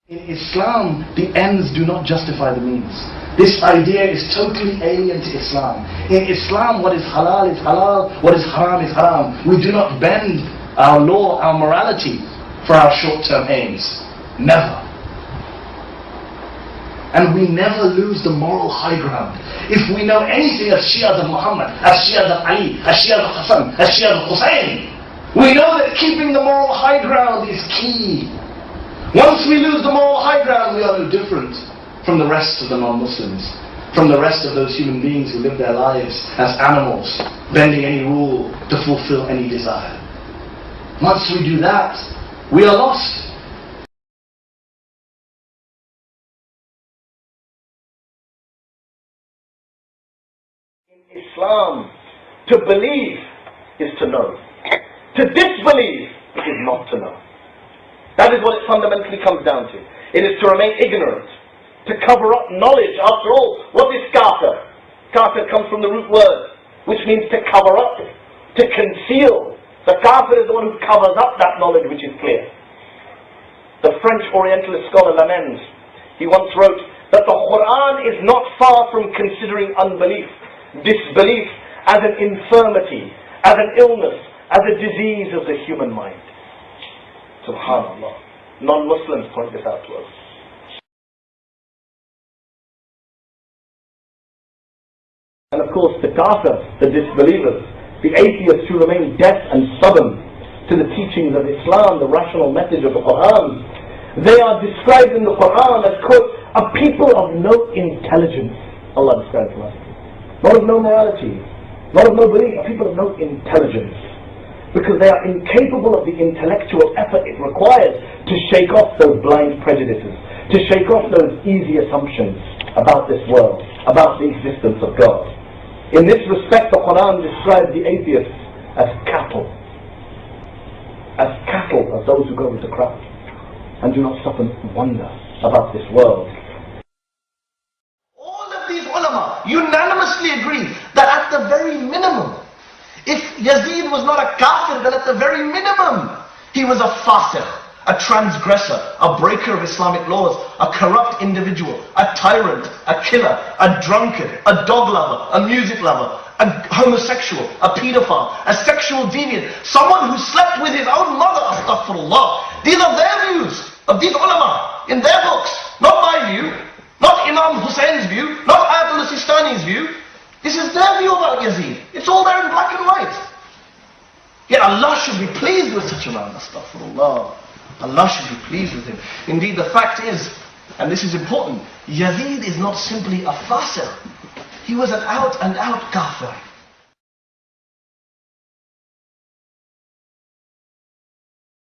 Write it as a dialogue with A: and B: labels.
A: In Islam, the ends do not justify the means. This idea is totally alien to Islam. In Islam, what is halal is halal, what is haram is haram. We do not bend our law, our morality for our short-term aims. Never. And we never lose the moral high ground. If we know anything of Shias of Muhammad, as Shias of Ali, as Shias of Hasan, as Shias of Hussein, we know that keeping the moral high ground is key. Once we lose the moral high ground, we are no different from the rest of the non-Muslims, from the rest of those human beings who live their lives as animals, bending any rule to fulfill any desire. Once we do that, we are lost. In Islam, to believe is to know. To disbelieve is not to know. That is what it fundamentally comes down to. It is to remain ignorant, to cover up knowledge. After all, what is kafir? Kafir comes from the root word, which means to cover up, to conceal. The kafir is the one who covers up that knowledge which is clear. The French Orientalist scholar Lamens, he once wrote that the Quran is not far from considering unbelief, disbelief as an infirmity, as an illness, as a disease of the human mind. Subhanallah. Non-Muslims point this out to us. And of course the kafir, the disbelievers, the atheists who remain deaf and stubborn to the teachings of Islam, the rational message of the Quran, they are described in the Quran as, quote, a people of no intelligence. Allah describes them. Not of no morality, not of no belief, a people of no intelligence. Because they are incapable of the intellectual effort it requires to shake off those blind prejudices, to shake off those easy assumptions about this world, about the existence of God. In this respect, the Quran describes the atheists as cattle, of those who go with the crowd and do not stop and wonder about this world.
B: All of these ulama unanimously agree that at the very minimum, if Yazid was not a kafir, then at the very minimum, he was a fasir, a transgressor, a breaker of Islamic laws, a corrupt individual, a tyrant, a killer, a drunkard, a dog lover, a music lover, a homosexual, a paedophile, a sexual deviant, someone who slept with his own mother, astaghfirullah. These are their views of these ulama, in their books, not my view, not Imam Hussein's view, not Ayatollah Sistani's view. This is their view about Yazid. It's all there in black and white. Yet Allah should be pleased with such a man. Astaghfirullah. Allah should be pleased with him. Indeed, the fact is, and this is important, Yazid is not simply a fasir. He was an out and out kafir.